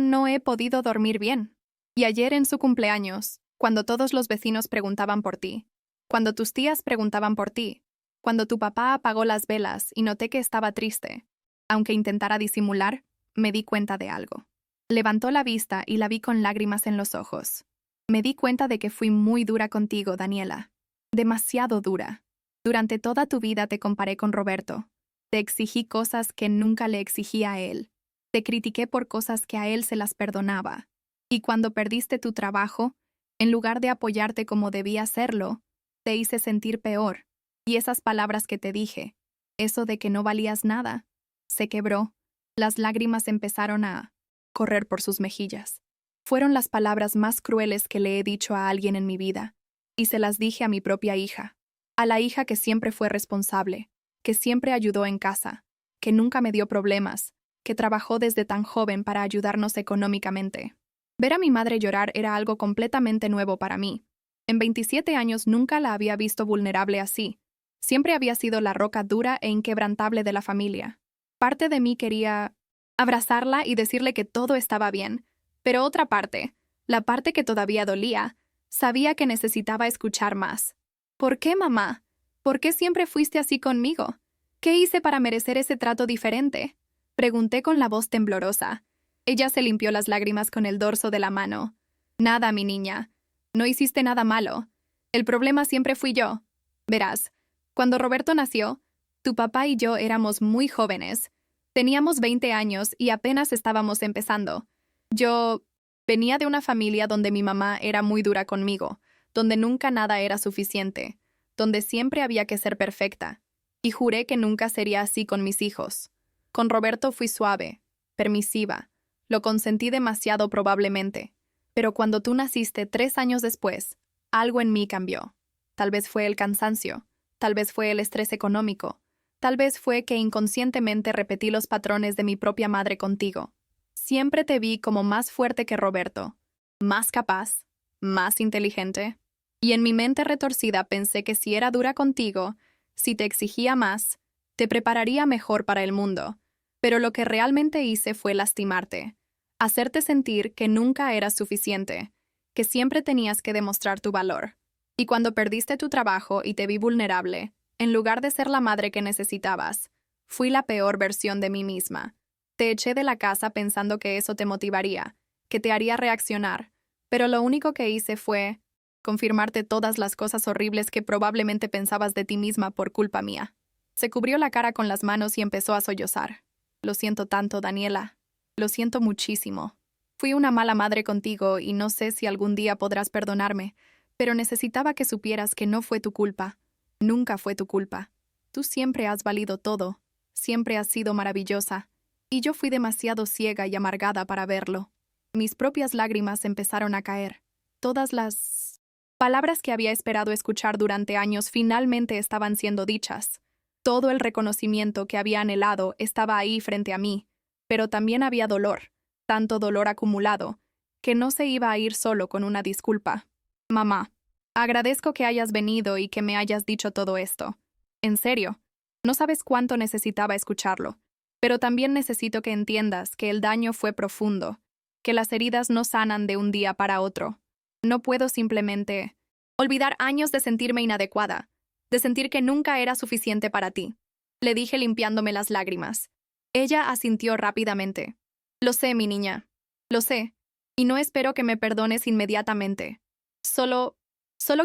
Speaker 1: no he podido dormir bien. Y ayer en su cumpleaños, cuando todos los vecinos preguntaban por ti, cuando tus tías preguntaban por ti, cuando tu papá apagó las velas y noté que estaba triste, aunque intentara disimular, me di cuenta de algo. Levantó la vista y la vi con lágrimas en los ojos. Me di cuenta de que fui muy dura contigo, Daniela. Demasiado dura. Durante toda tu vida te comparé con Roberto. Te exigí cosas que nunca le exigía a él. Te critiqué por cosas que a él se las perdonaba. Y cuando perdiste tu trabajo, en lugar de apoyarte como debía hacerlo, te hice sentir peor. Y esas palabras que te dije, eso de que no valías nada, se quebró. Las lágrimas empezaron a correr por sus mejillas. Fueron las palabras más crueles que le he dicho a alguien en mi vida, y se las dije a mi propia hija, a la hija que siempre fue responsable, que siempre ayudó en casa, que nunca me dio problemas, que trabajó desde tan joven para ayudarnos económicamente. Ver a mi madre llorar era algo completamente nuevo para mí. En 27 años nunca la había visto vulnerable así. Siempre había sido la roca dura e inquebrantable de la familia. Parte de mí quería abrazarla y decirle que todo estaba bien, pero otra parte, la parte que todavía dolía, sabía que necesitaba escuchar más. ¿Por qué, mamá? ¿Por qué siempre fuiste así conmigo? ¿Qué hice para merecer ese trato diferente? Pregunté con la voz temblorosa. Ella se limpió las lágrimas con el dorso de la mano. Nada, mi niña. No hiciste nada malo. El problema siempre fui yo. Verás, cuando Roberto nació, tu papá y yo éramos muy jóvenes. Teníamos 20 años y apenas estábamos empezando. Yo venía de una familia donde mi mamá era muy dura conmigo, donde nunca nada era suficiente, donde siempre había que ser perfecta, y juré que nunca sería así con mis hijos. Con Roberto fui suave, permisiva, lo consentí demasiado probablemente, pero cuando tú naciste 3 años después, algo en mí cambió. Tal vez fue el cansancio, tal vez fue el estrés económico, tal vez fue que inconscientemente repetí los patrones de mi propia madre contigo. Siempre te vi como más fuerte que Roberto, más capaz, más inteligente. Y en mi mente retorcida pensé que si era dura contigo, si te exigía más, te prepararía mejor para el mundo. Pero lo que realmente hice fue lastimarte, hacerte sentir que nunca eras suficiente, que siempre tenías que demostrar tu valor. Y cuando perdiste tu trabajo y te vi vulnerable, en lugar de ser la madre que necesitabas, fui la peor versión de mí misma. Te eché de la casa pensando que eso te motivaría, que te haría reaccionar, pero lo único que hice fue confirmarte todas las cosas horribles que probablemente pensabas de ti misma por culpa mía. Se cubrió la cara con las manos y empezó a sollozar. Lo siento tanto, Daniela. Lo siento muchísimo. Fui una mala madre contigo y no sé si algún día podrás perdonarme, pero necesitaba que supieras que no fue tu culpa. Nunca fue tu culpa. Tú siempre has valido todo. Siempre has sido maravillosa. Y yo fui demasiado ciega y amargada para verlo. Mis propias lágrimas empezaron a caer. Todas las palabras que había esperado escuchar durante años finalmente estaban siendo dichas. Todo el reconocimiento que había anhelado estaba ahí frente a mí, pero también había dolor, tanto dolor acumulado, que no se iba a ir solo con una disculpa. Mamá, agradezco que hayas venido y que me hayas dicho todo esto. En serio, no sabes cuánto necesitaba escucharlo. Pero también necesito que entiendas que el daño fue profundo, que las heridas no sanan de un día para otro. No puedo simplemente olvidar años de sentirme inadecuada, de sentir que nunca era suficiente para ti. Le dije limpiándome las lágrimas. Ella asintió rápidamente. Lo sé, mi niña. Lo sé. Y no espero que me perdones inmediatamente. Solo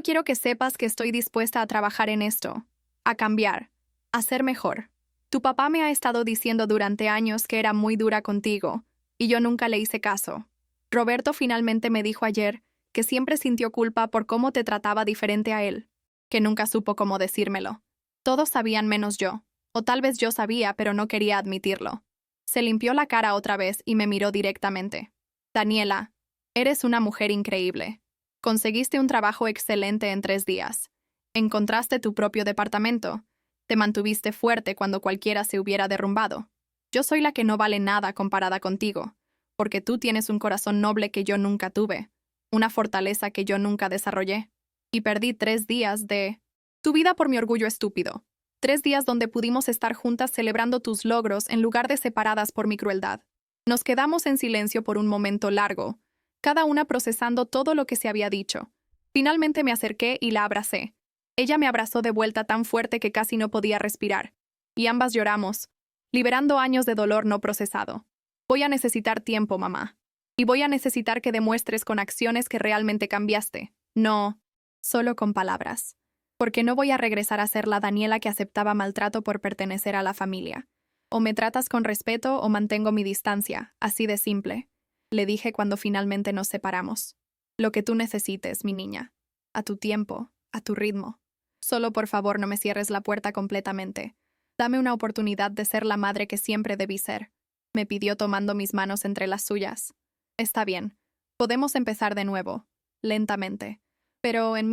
Speaker 1: quiero que sepas que estoy dispuesta a trabajar en esto, a cambiar, a ser mejor. Tu papá me ha estado diciendo durante años que era muy dura contigo, y yo nunca le hice caso. Roberto finalmente me dijo ayer que siempre sintió culpa por cómo te trataba diferente a él, que nunca supo cómo decírmelo. Todos sabían menos yo, o tal vez yo sabía, pero no quería admitirlo. Se limpió la cara otra vez y me miró directamente. Daniela, eres una mujer increíble. Conseguiste un trabajo excelente en 3 días. Encontraste tu propio departamento. Te mantuviste fuerte cuando cualquiera se hubiera derrumbado. Yo soy la que no vale nada comparada contigo, porque tú tienes un corazón noble que yo nunca tuve, una fortaleza que yo nunca desarrollé. Y perdí 3 días de tu vida por mi orgullo estúpido. 3 días donde pudimos estar juntas celebrando tus logros en lugar de separadas por mi crueldad. Nos quedamos en silencio por un momento largo, cada una procesando todo lo que se había dicho. Finalmente me acerqué y la abracé. Ella me abrazó de vuelta tan fuerte que casi no podía respirar. Y ambas lloramos, liberando años de dolor no procesado. Voy a necesitar tiempo, mamá. Y voy a necesitar que demuestres con acciones que realmente cambiaste. No, solo con palabras. Porque no voy a regresar a ser la Daniela que aceptaba maltrato por pertenecer a la familia. O me tratas con respeto o mantengo mi distancia, así de simple. Le dije cuando finalmente nos separamos. Lo que tú necesites, mi niña. A tu tiempo, a tu ritmo. Solo por favor no me cierres la puerta completamente. Dame una oportunidad de ser la madre que siempre debí ser. Me pidió tomando mis manos entre las suyas. Está bien. Podemos empezar de nuevo. Lentamente. Pero en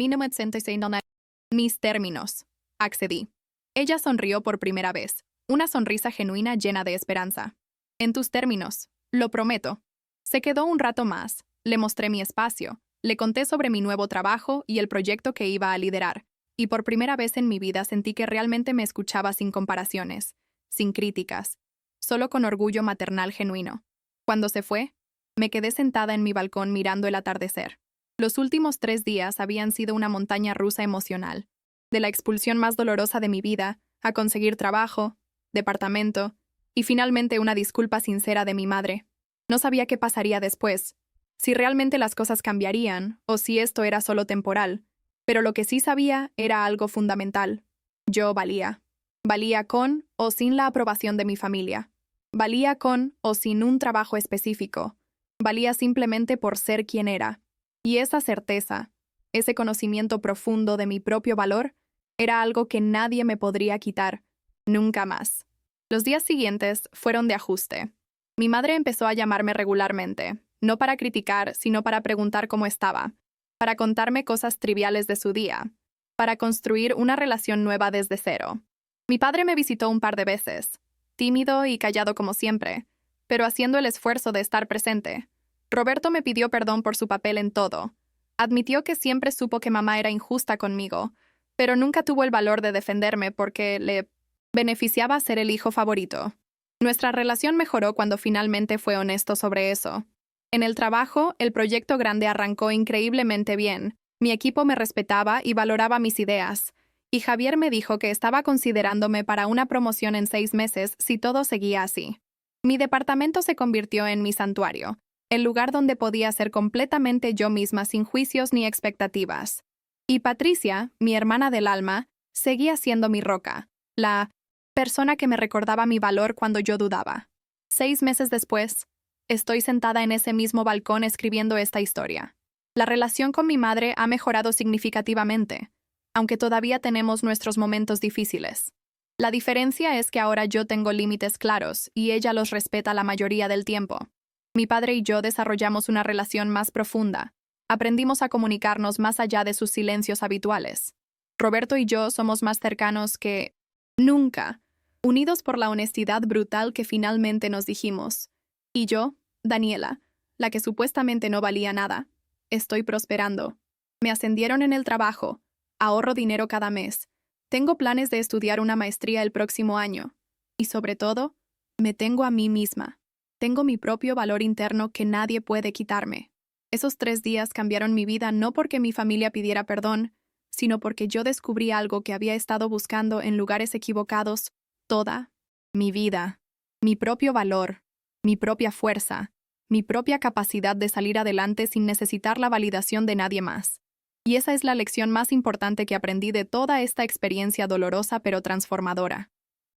Speaker 1: mis términos. Accedí. Ella sonrió por primera vez. Una sonrisa genuina llena de esperanza. En tus términos. Lo prometo. Se quedó un rato más. Le mostré mi espacio. Le conté sobre mi nuevo trabajo y el proyecto que iba a liderar. Y por primera vez en mi vida sentí que realmente me escuchaba sin comparaciones, sin críticas, solo con orgullo maternal genuino. Cuando se fue, me quedé sentada en mi balcón mirando el atardecer. Los últimos 3 días habían sido una montaña rusa emocional. De la expulsión más dolorosa de mi vida, a conseguir trabajo, departamento, y finalmente una disculpa sincera de mi madre. No sabía qué pasaría después, si realmente las cosas cambiarían, o si esto era solo temporal. Pero lo que sí sabía era algo fundamental. Yo valía. Valía con o sin la aprobación de mi familia. Valía con o sin un trabajo específico. Valía simplemente por ser quien era. Y esa certeza, ese conocimiento profundo de mi propio valor, era algo que nadie me podría quitar, nunca más. Los días siguientes fueron de ajuste. Mi madre empezó a llamarme regularmente, no para criticar, sino para preguntar cómo estaba, para contarme cosas triviales de su día, para construir una relación nueva desde cero. Mi padre me visitó un par de veces, tímido y callado como siempre, pero haciendo el esfuerzo de estar presente. Roberto me pidió perdón por su papel en todo. Admitió que siempre supo que mamá era injusta conmigo, pero nunca tuvo el valor de defenderme porque le beneficiaba ser el hijo favorito. Nuestra relación mejoró cuando finalmente fue honesto sobre eso. En el trabajo, el proyecto grande arrancó increíblemente bien. Mi equipo me respetaba y valoraba mis ideas. Y Javier me dijo que estaba considerándome para una promoción en 6 meses si todo seguía así. Mi departamento se convirtió en mi santuario, el lugar donde podía ser completamente yo misma sin juicios ni expectativas. Y Patricia, mi hermana del alma, seguía siendo mi roca, la persona que me recordaba mi valor cuando yo dudaba. 6 meses después, estoy sentada en ese mismo balcón escribiendo esta historia. La relación con mi madre ha mejorado significativamente, aunque todavía tenemos nuestros momentos difíciles. La diferencia es que ahora yo tengo límites claros y ella los respeta la mayoría del tiempo. Mi padre y yo desarrollamos una relación más profunda. Aprendimos a comunicarnos más allá de sus silencios habituales. Roberto y yo somos más cercanos que nunca, unidos por la honestidad brutal que finalmente nos dijimos. Y yo, Daniela, la que supuestamente no valía nada, estoy prosperando. Me ascendieron en el trabajo, ahorro dinero cada mes, tengo planes de estudiar una maestría el próximo año. Y sobre todo, me tengo a mí misma. Tengo mi propio valor interno que nadie puede quitarme. Esos 3 días cambiaron mi vida no porque mi familia pidiera perdón, sino porque yo descubrí algo que había estado buscando en lugares equivocados toda mi vida. Mi propio valor, mi propia fuerza, mi propia capacidad de salir adelante sin necesitar la validación de nadie más. Y esa es la lección más importante que aprendí de toda esta experiencia dolorosa pero transformadora.